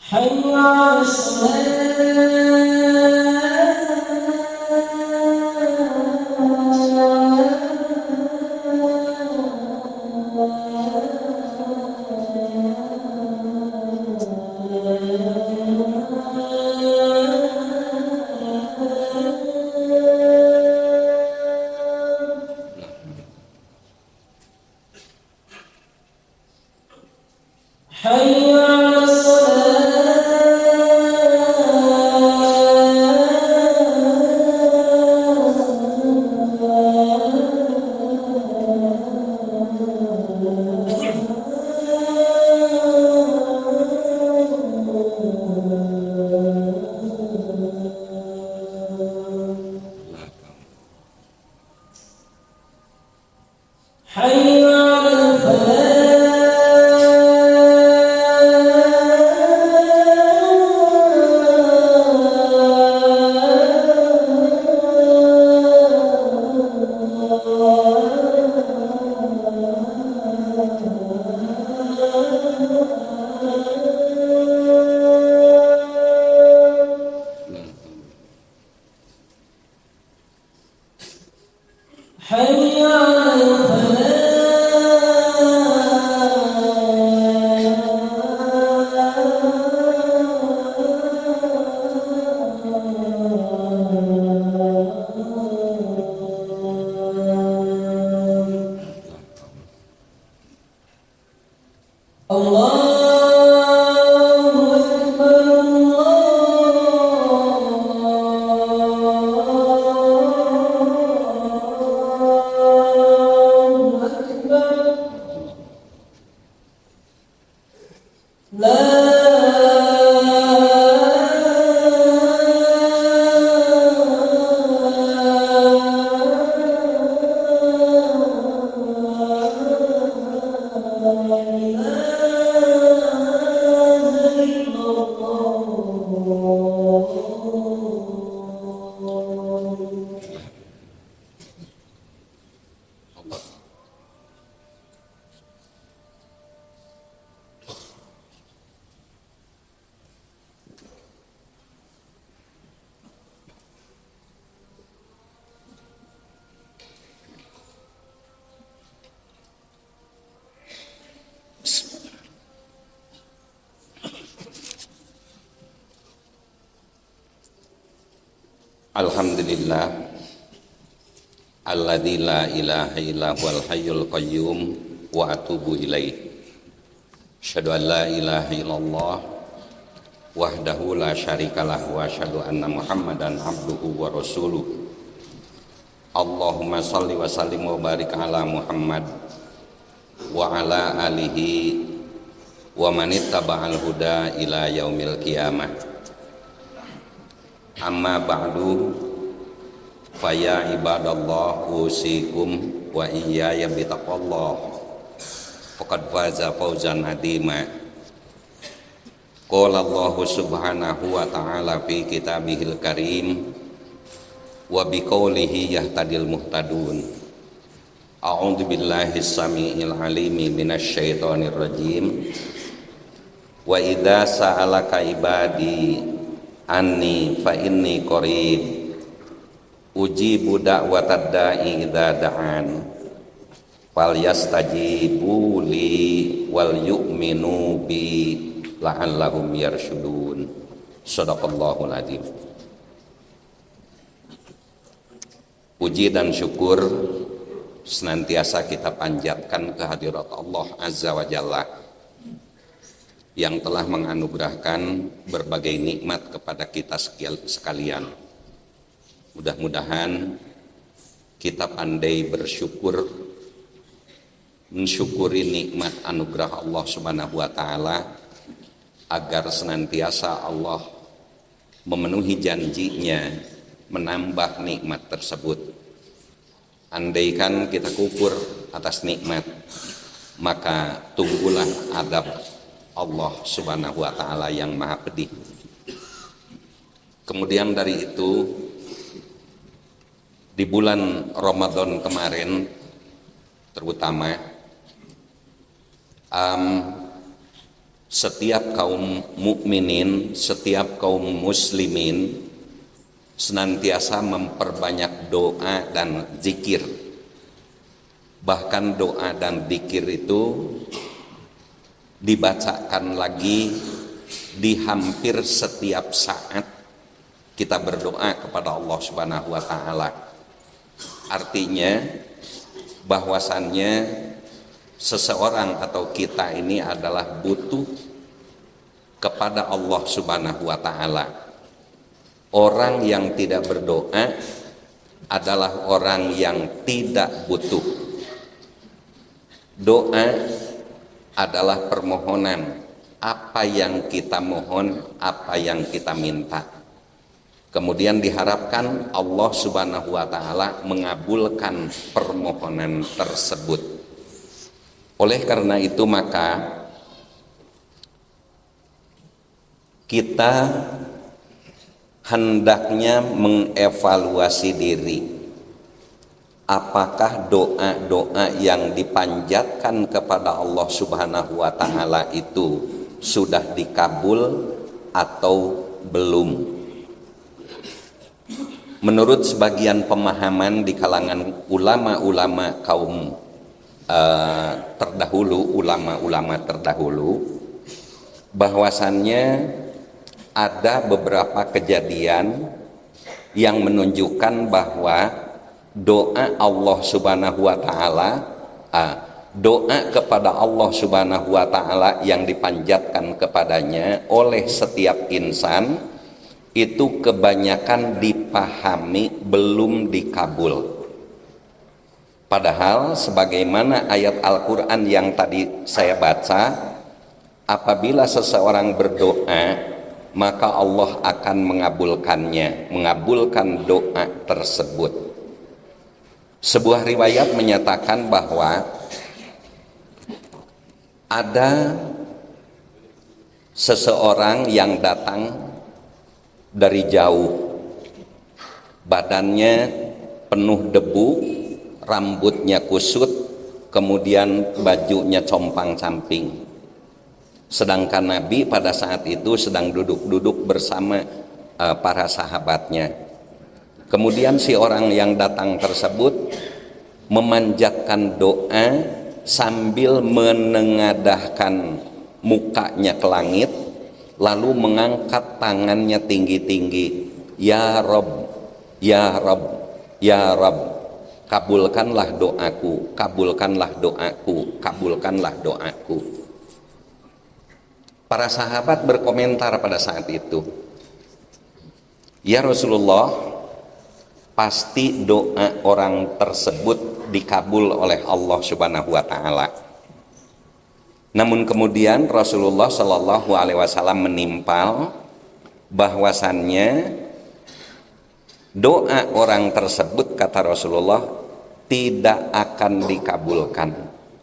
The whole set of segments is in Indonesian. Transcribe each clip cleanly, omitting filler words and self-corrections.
حي على الصلاة Alhamdulillah alladzi la ilaha illa huwal hayyul qayyum wa atubu ilaih. Asyhadu an la ilaha illallah wahdahu la syarikalah wa asyhadu anna Muhammadan abduhu wa rasuluh. Allahumma shalli wa sallim wa barik ala Muhammad wa ala alihi wa man ittaba'al huda ila yaumil qiyamah. Amma ba'du, faya ibadallah usikum wa iyaya bitaqwallah faqad faza fawzan adima. Qala Allah subhanahu wa ta'ala fi kitabihil karim wa biqaulihi yahtadil muhtadun. A'udzu billahi samii'il alimi minasy syaithanir rajim. Wa idza sa'alaka ibadi anni fa inni qarib ujibu da'watad da'i idza da'an falyastajibu li wal yu'minu bi la'allahum yarshudun. Shadaqallahul azim. Puji dan syukur senantiasa kita panjatkan kehadirat Allah Azza wa Jalla yang telah menganugerahkan berbagai nikmat kepada kita sekalian. Mudah-mudahan kita pandai bersyukur, mensyukuri nikmat anugerah Allah Subhanahu wa ta'ala, agar senantiasa Allah memenuhi janjinya menambah nikmat tersebut. Andaikan kita kufur atas nikmat, maka tunggulah adab Allah Subhanahu wa ta'ala yang maha pedih. Kemudian dari itu, di bulan Ramadan kemarin terutama, setiap kaum mukminin, setiap kaum muslimin senantiasa memperbanyak doa dan zikir. Bahkan doa dan zikir itu dibacakan lagi di hampir setiap saat kita berdoa kepada Allah Subhanahu wa ta'ala. Artinya bahwasannya seseorang atau kita ini adalah butuh kepada Allah Subhanahu wa ta'ala. Orang yang tidak berdoa adalah orang yang tidak butuh. Doa adalah permohonan, apa yang kita mohon, apa yang kita minta. Kemudian diharapkan Allah Subhanahu wa ta'ala mengabulkan permohonan tersebut. Oleh karena itu maka kita hendaknya mengevaluasi diri. Apakah doa-doa yang dipanjatkan kepada Allah Subhanahu wa ta'ala itu sudah dikabul atau belum? Menurut sebagian pemahaman di kalangan ulama-ulama kaum terdahulu, ulama-ulama terdahulu, bahwasannya ada beberapa kejadian yang menunjukkan bahwa doa Allah Subhanahu wa ta'ala, doa kepada Allah Subhanahu wa ta'ala yang dipanjatkan kepadanya oleh setiap insan itu kebanyakan dipahami belum dikabul. Padahal sebagaimana ayat Al-Quran yang tadi saya baca, apabila seseorang berdoa maka Allah akan mengabulkannya, mengabulkan doa tersebut. Sebuah riwayat menyatakan bahwa ada seseorang yang datang dari jauh, badannya penuh debu, rambutnya kusut, kemudian bajunya compang-camping. Sedangkan Nabi pada saat itu sedang duduk-duduk bersama para sahabatnya. Kemudian si orang yang datang tersebut memanjatkan doa sambil menengadahkan mukanya ke langit, lalu mengangkat tangannya tinggi-tinggi. Ya Rob, Ya Rabb, ya Rabb, kabulkanlah doaku, kabulkanlah doaku, kabulkanlah doaku. Para sahabat berkomentar pada saat itu, ya Rasulullah, pasti doa orang tersebut dikabul oleh Allah Subhanahu wa taala. Namun kemudian Rasulullah Shallallahu alaihi wasallam menimpal bahwasannya doa orang tersebut, kata Rasulullah, tidak akan dikabulkan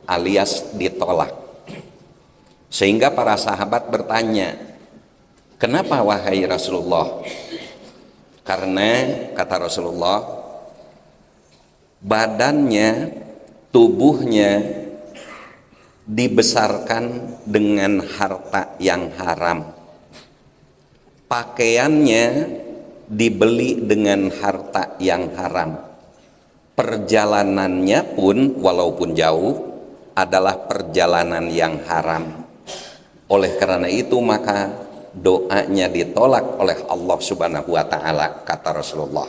alias ditolak. Sehingga para sahabat bertanya, kenapa wahai Rasulullah? Karena kata Rasulullah, badannya, tubuhnya dibesarkan dengan harta yang haram, pakaiannya dibeli dengan harta yang haram, perjalanannya pun walaupun jauh adalah perjalanan yang haram. Oleh karena itu maka doanya ditolak oleh Allah Subhanahu wa taala, kata Rasulullah.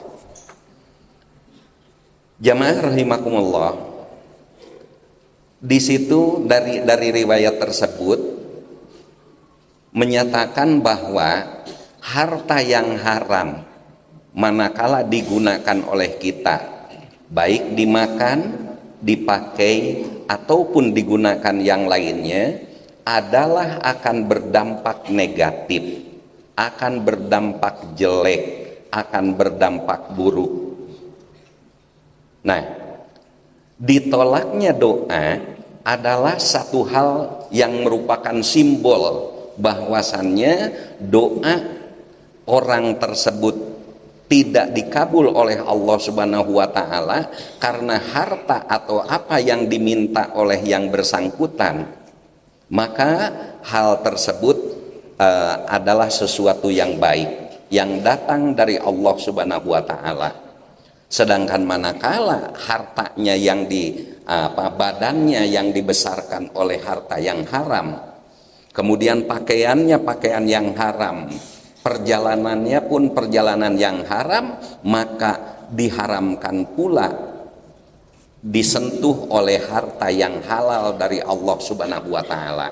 Jamaah rahimakumullah, di situ dari riwayat tersebut menyatakan bahwa harta yang haram manakala digunakan oleh kita, baik dimakan, dipakai ataupun digunakan yang lainnya, adalah akan berdampak negatif, akan berdampak jelek, akan berdampak buruk. Nah, ditolaknya doa adalah satu hal yang merupakan simbol bahwasannya doa orang tersebut tidak dikabul oleh Allah Subhanahu wa taala karena harta atau apa yang diminta oleh yang bersangkutan. Maka hal tersebut adalah sesuatu yang baik yang datang dari Allah Subhanahu wa taala. Sedangkan manakala hartanya yang badannya yang dibesarkan oleh harta yang haram, kemudian pakaiannya pakaian yang haram, perjalanannya pun perjalanan yang haram, maka diharamkan pula disentuh oleh harta yang halal dari Allah Subhanahu wa taala.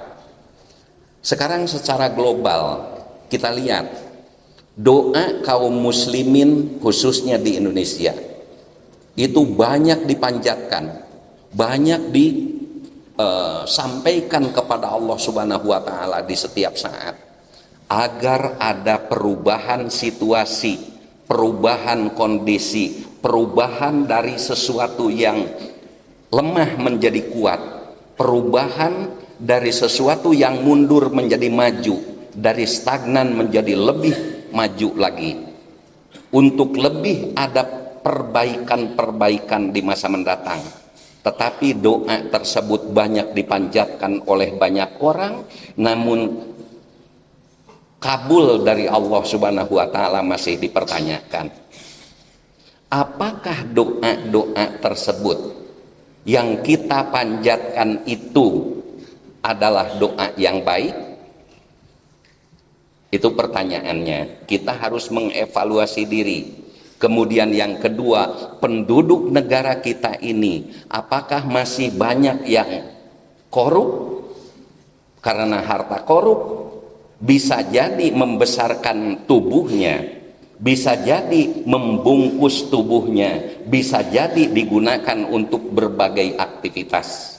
Sekarang secara global kita lihat doa kaum muslimin khususnya di Indonesia itu banyak dipanjatkan, banyak disampaikan kepada Allah Subhanahu wa taala di setiap saat agar ada perubahan situasi, perubahan kondisi, perubahan dari sesuatu yang lemah menjadi kuat, perubahan dari sesuatu yang mundur menjadi maju, dari stagnan menjadi lebih maju lagi, untuk lebih ada perbaikan-perbaikan di masa mendatang. Tetapi doa tersebut banyak dipanjatkan oleh banyak orang, namun kabul dari Allah Subhanahu wa taala masih dipertanyakan. Apakah doa-doa tersebut yang kita panjatkan itu adalah doa yang baik? Itu pertanyaannya. Kita harus mengevaluasi diri. Kemudian yang kedua, penduduk negara kita ini apakah masih banyak yang korup? Karena harta korup bisa jadi membesarkan tubuhnya, bisa jadi membungkus tubuhnya, bisa jadi digunakan untuk berbagai aktivitas.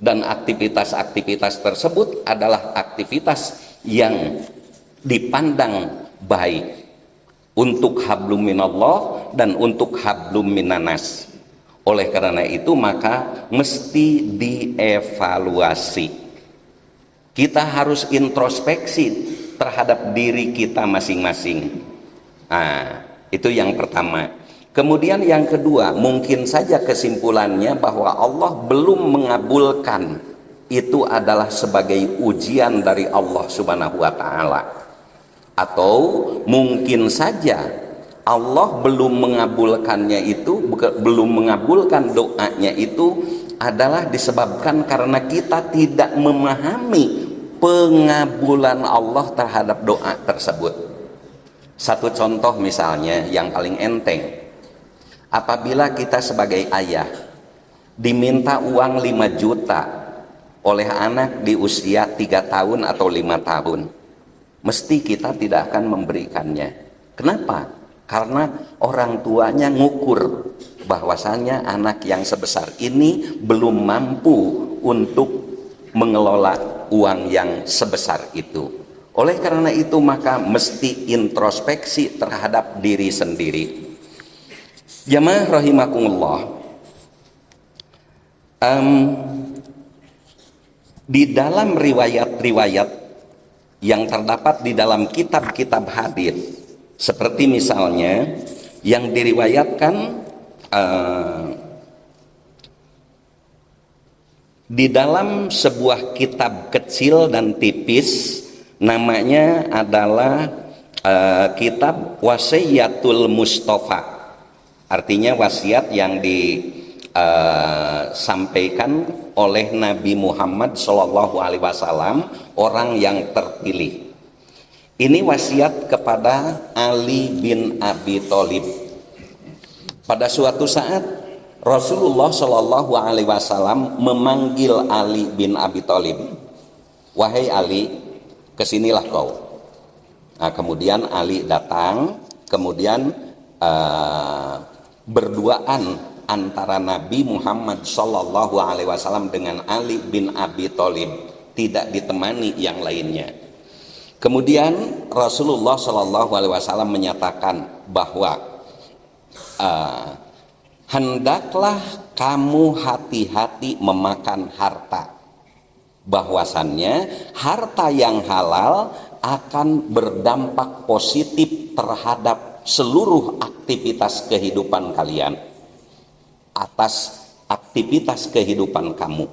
Dan aktivitas-aktivitas tersebut adalah aktivitas yang dipandang baik untuk hablum minallah dan untuk hablum minanas. Oleh karena itu maka mesti dievaluasi. Kita harus introspeksi terhadap diri kita masing-masing. Nah, itu yang pertama. Kemudian yang kedua, mungkin saja kesimpulannya bahwa Allah belum mengabulkan, itu adalah sebagai ujian dari Allah Subhanahu wa taala. Atau mungkin saja Allah belum mengabulkannya itu, belum mengabulkan doanya itu adalah disebabkan karena kita tidak memahami pengabulan Allah terhadap doa tersebut. Satu contoh misalnya yang paling enteng, Apabila kita sebagai ayah diminta uang 5 juta oleh anak di usia 3 tahun atau 5 tahun, mesti kita tidak akan memberikannya. Kenapa? Karena orang tuanya ngukur bahwasannya anak yang sebesar ini belum mampu untuk mengelola uang yang sebesar itu. Oleh karena itu maka mesti introspeksi terhadap diri sendiri. Jamaah rahimakumullah, di dalam riwayat-riwayat yang terdapat di dalam kitab-kitab hadis, seperti misalnya yang diriwayatkan di dalam sebuah kitab kecil dan tipis, namanya adalah kitab Wasiyatul Mustafa. Artinya wasiat yang disampaikan oleh Nabi Muhammad SAW, orang yang terpilih. Ini wasiat kepada Ali bin Abi Thalib. Pada suatu saat Rasulullah SAW memanggil Ali bin Abi Thalib, "Wahai Ali, kesinilah kau." Nah, kemudian Ali datang, kemudian berduaan antara Nabi Muhammad SAW dengan Ali bin Abi Thalib, tidak ditemani yang lainnya. Kemudian Rasulullah SAW menyatakan bahwa hendaklah kamu hati-hati memakan harta, bahwasannya harta yang halal akan berdampak positif terhadap seluruh aktivitas kehidupan kalian, atas aktivitas kehidupan kamu.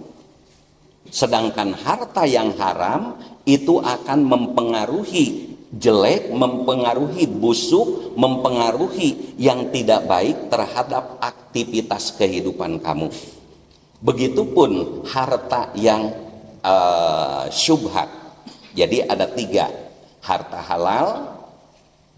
Sedangkan harta yang haram itu akan mempengaruhi jelek, mempengaruhi busuk, mempengaruhi yang tidak baik terhadap aktivitas kehidupan kamu. Begitupun harta yang syubhat. Jadi ada 3. Harta halal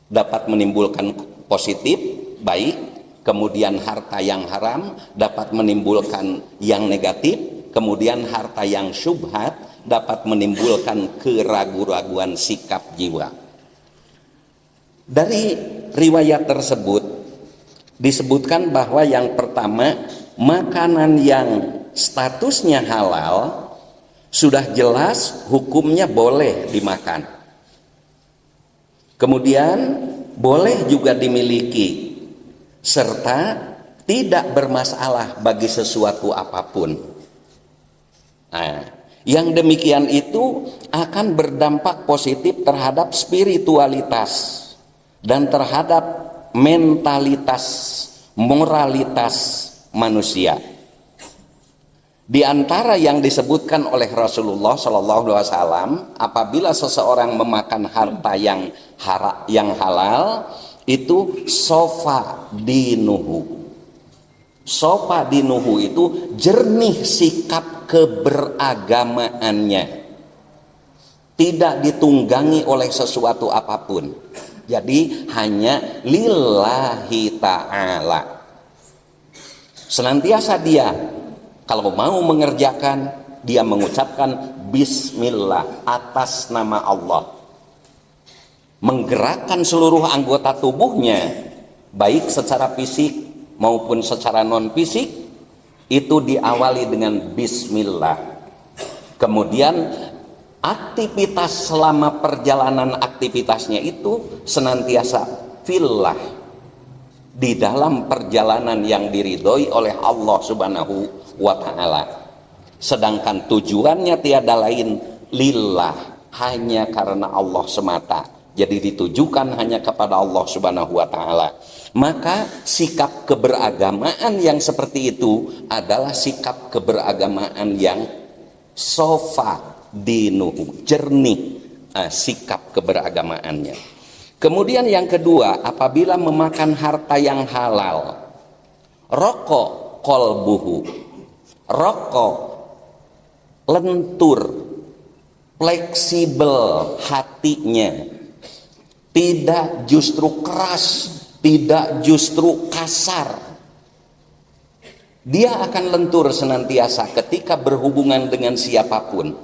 dapat menimbulkan positif, baik. Kemudian harta yang haram dapat menimbulkan yang negatif. Kemudian harta yang syubhat dapat menimbulkan keraguan-raguan sikap jiwa. Dari riwayat tersebut disebutkan bahwa yang pertama, makanan yang statusnya halal sudah jelas hukumnya boleh dimakan. Kemudian boleh juga dimiliki serta tidak bermasalah bagi sesuatu apapun. Nah, yang demikian itu akan berdampak positif terhadap spiritualitas dan terhadap mentalitas, moralitas manusia. Di antara yang disebutkan oleh Rasulullah SAW, apabila seseorang memakan harta yang halal, itu sofa dinuhu. Sofa dinuhu itu jernih sikap keberagamaannya, tidak ditunggangi oleh sesuatu apapun. Jadi hanya lillahi ta'ala. Senantiasa dia kalau mau mengerjakan, dia mengucapkan bismillah atas nama Allah. Menggerakkan seluruh anggota tubuhnya, baik secara fisik maupun secara non fisik, itu diawali dengan bismillah. Kemudian aktivitas selama perjalanan aktivitasnya itu senantiasa fillah, di dalam perjalanan yang diridhoi oleh Allah Subhanahu wa ta'ala. Sedangkan tujuannya tiada lain lillah, hanya karena Allah semata. Jadi ditujukan hanya kepada Allah Subhanahu wa ta'ala. Maka sikap keberagamaan yang seperti itu adalah sikap keberagamaan yang sofa dinuhu, jernih sikap keberagamaannya. Kemudian yang kedua, apabila memakan harta yang halal, rokok kolbuhu, rokok lentur, fleksibel hatinya, tidak justru keras, tidak justru kasar, Dia akan lentur senantiasa ketika berhubungan dengan siapapun.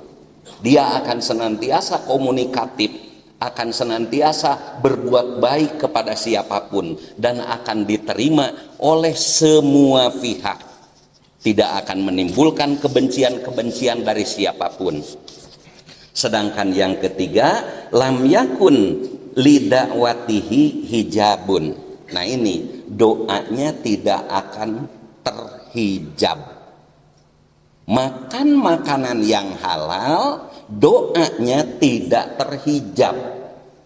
Dia akan senantiasa komunikatif, akan senantiasa berbuat baik kepada siapapun, dan akan diterima oleh semua pihak. Tidak akan menimbulkan kebencian-kebencian dari siapapun. Sedangkan yang ketiga, lam yakun lidakwatihi hijabun. Nah ini, doanya tidak akan terhijab. Makan makanan yang halal, doanya tidak terhijab,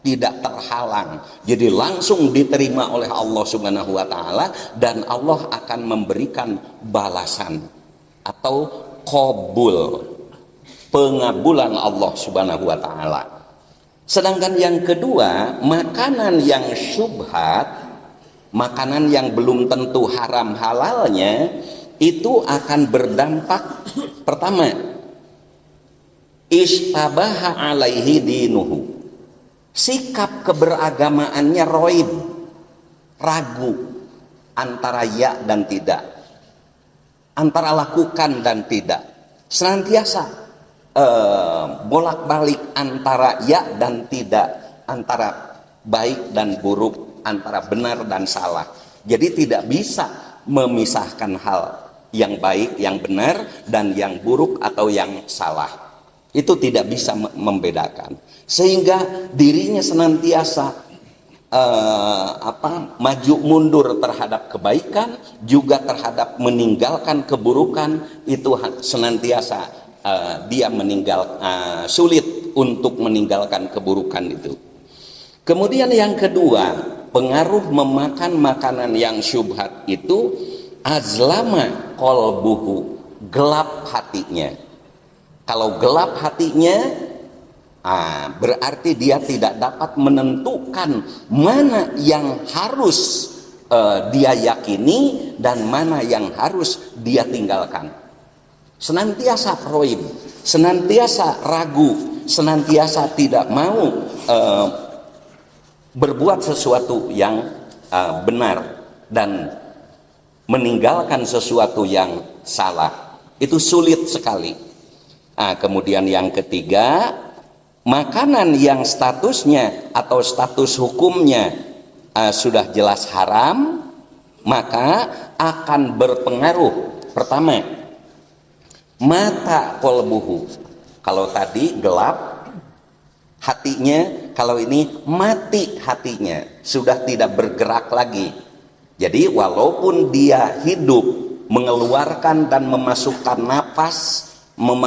tidak terhalang. Jadi langsung diterima oleh Allah Subhanahu wa taala, dan Allah akan memberikan balasan atau qabul, pengabulan Allah Subhanahu wa taala. Sedangkan yang kedua, makanan yang syubhat, makanan yang belum tentu haram halalnya, itu akan berdampak pertama, istabaha alaihi dinuhu, sikap keberagamaannya roib, ragu antara ya dan tidak, antara lakukan dan tidak, senantiasa bolak-balik antara ya dan tidak, antara baik dan buruk, antara benar dan salah. Jadi tidak bisa memisahkan hal yang baik, yang benar, dan yang buruk atau yang salah. Itu tidak bisa membedakan, sehingga dirinya senantiasa maju mundur terhadap kebaikan, juga terhadap meninggalkan keburukan. Itu senantiasa dia sulit untuk meninggalkan keburukan itu. Kemudian yang kedua, pengaruh memakan makanan yang syubhat itu, azlama qalbuhu, gelap hatinya. Kalau gelap hatinya, berarti dia tidak dapat menentukan mana yang harus dia yakini dan mana yang harus dia tinggalkan. Senantiasa roib, senantiasa ragu, senantiasa tidak mau berbuat sesuatu yang benar dan meninggalkan sesuatu yang salah. Itu sulit sekali. Kemudian yang ketiga, makanan yang statusnya atau status hukumnya sudah jelas haram, maka akan berpengaruh. Pertama, mata qalbuhu. Kalau tadi gelap hatinya, kalau ini mati hatinya, sudah tidak bergerak lagi. Jadi walaupun dia hidup, mengeluarkan dan memasukkan napas,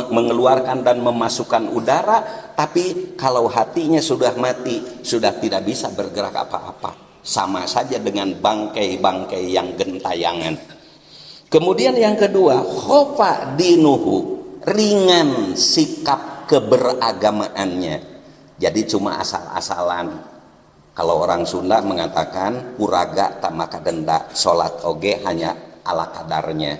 mengeluarkan dan memasukkan udara, tapi kalau hatinya sudah mati, sudah tidak bisa bergerak apa-apa, sama saja dengan bangkai-bangkai yang gentayangan. Kemudian yang kedua, khofa dinuhu, ringan sikap keberagamaannya. Jadi cuma asal-asalan. Kalau orang Sunda mengatakan puraga tak maka denda, sholat oge hanya ala kadarnya.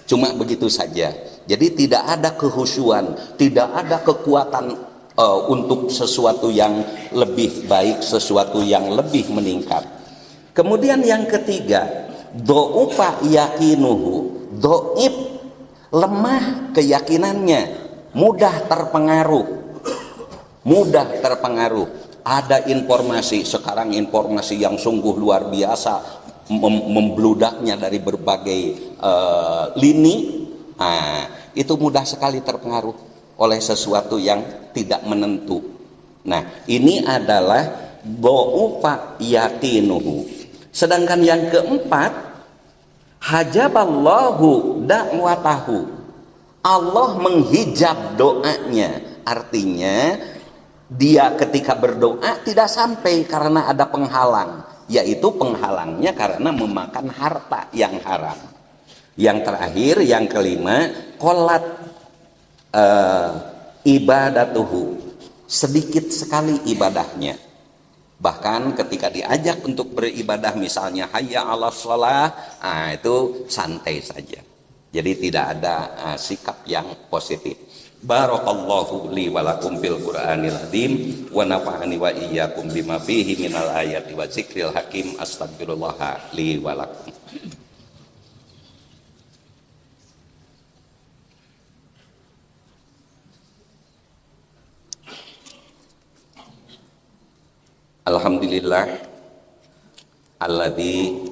Cuma begitu saja. Jadi tidak ada kehusuan, tidak ada kekuatan untuk sesuatu yang lebih baik, sesuatu yang lebih meningkat. Kemudian yang ketiga, do'ufa yakinuhu, do'ib, lemah keyakinannya, mudah terpengaruh. Ada informasi sekarang, informasi yang sungguh luar biasa, membludaknya dari berbagai lini. Itu mudah sekali terpengaruh oleh sesuatu yang tidak menentu. Nah, ini adalah do'ufa yakinuhu. Sedangkan yang keempat, hajaballahu da'watahu, Allah menghijab doanya. Artinya dia ketika berdoa tidak sampai karena ada penghalang, yaitu penghalangnya karena memakan harta yang haram. Yang terakhir, yang kelima, qolat ibadatuhu, sedikit sekali ibadahnya. Bahkan ketika diajak untuk beribadah, misalnya hayya 'alas shalah, itu santai saja. Jadi tidak ada sikap yang positif. Barakallahu li wa lakum fil Qur'anil azim wa nafa'ani wa iyyakum bima fihi minal ayati wa zikril hakim. Astagfirullah li wa lakum. Alhamdulillah alladzi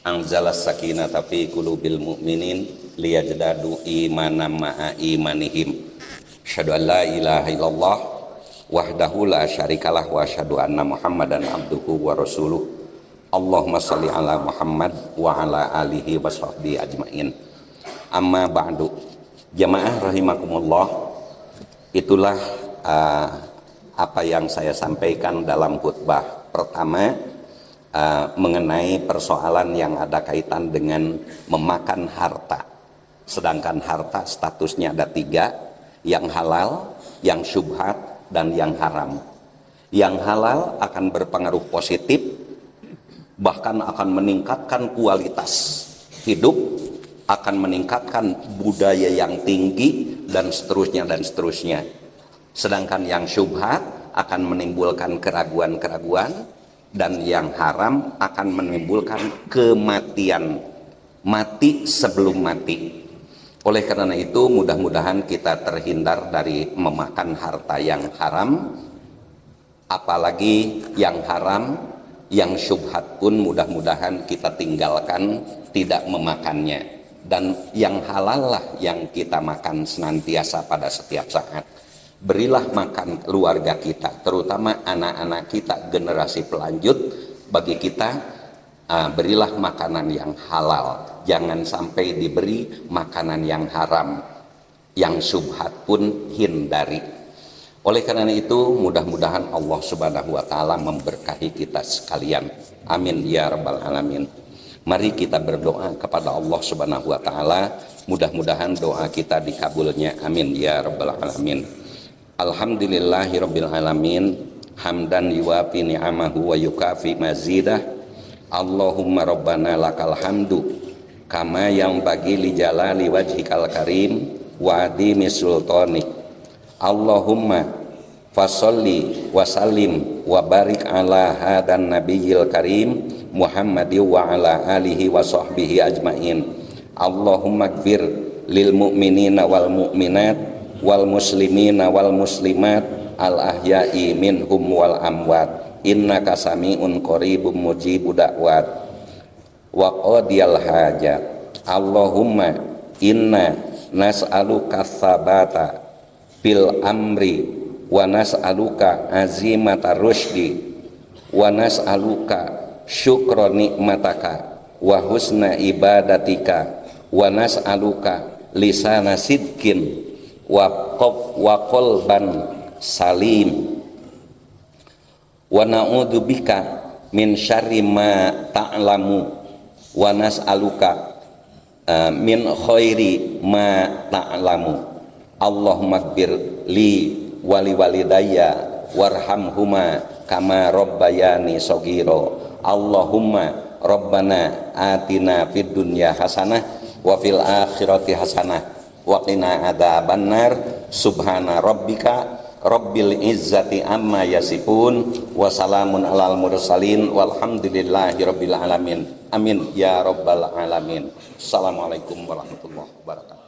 anzala sakinata fi qulubil mu'minin liyajdadu imanan ma'a imanihim. Asyhadu an la ilaha illallah wahdahu la syarikalah wa asyhadu anna Muhammadan abduhu wa rasuluh. Allahumma shalli ala Muhammad wa ala alihi wa sahbihi ajmain. Amma ba'du. Jamaah rahimakumullah, itulah apa yang saya sampaikan dalam khutbah pertama mengenai persoalan yang ada kaitan dengan memakan harta. Sedangkan harta statusnya ada 3, yang halal, yang syubhat, dan yang haram. Yang halal akan berpengaruh positif, bahkan akan meningkatkan kualitas hidup, akan meningkatkan budaya yang tinggi, dan seterusnya dan seterusnya. Sedangkan yang syubhat akan menimbulkan keraguan-keraguan, dan yang haram akan menimbulkan kematian, mati sebelum mati. Oleh karena itu mudah-mudahan kita terhindar dari memakan harta yang haram, apalagi yang haram, yang syubhat pun mudah-mudahan kita tinggalkan, tidak memakannya. Dan yang halal lah yang kita makan senantiasa pada setiap saat. Berilah makan keluarga kita, terutama anak-anak kita, generasi pelanjut bagi kita, berilah makanan yang halal. Jangan sampai diberi makanan yang haram, yang syubhat pun hindari. Oleh karena itu mudah-mudahan Allah Subhanahu wa taala memberkahi kita sekalian. Amin ya rabbal alamin. Mari kita berdoa kepada Allah Subhanahu wa taala, mudah-mudahan doa kita dikabulnya. Amin ya rabbal alamin. Alhamdulillahirabbil alamin, hamdan yuwafi ni'amahu wa yukafi mazidah. Allahumma rabbana lakal hamdu kama yang bagi li jalali wajhikal karim wa adimi sultani. Allahumma fasalli wa sallim wa barik ala hadan nabiyil karim Muhammadi wa ala alihi wa sahbihi ajmain. Allahumma gfir lil mu'minina wal mu'minat wal muslimina wal muslimat al ahya'i minhum wal amwat innaka sami'un qaribun mujibu da'wat wa qadiyal hajat. Allahumma inna nas'aluka tsabata bil amri wa nas'aluka azimata rusydi wa nas'aluka syukra nikmataka wa husna ibadatika wa nas'aluka lisana sidkin wa qalban salim wa na'udzubika min syarri ma ta'lamu wa nas'aluka min khairi ma ta'lamu. Allahumma gfir li wali walidayya warhamhuma kama rabbayani shaghira. Allahumma rabbana atina fid dunya hasanah wa fil akhirati hasanah wa qina adzabannar. Subhana rabbika rabbil izzati amma yasifun wa salamun alal mursalin walhamdulillahi rabbil alamin. Amin ya rabbal alamin. Assalamualaikum warahmatullahi wabarakatuh.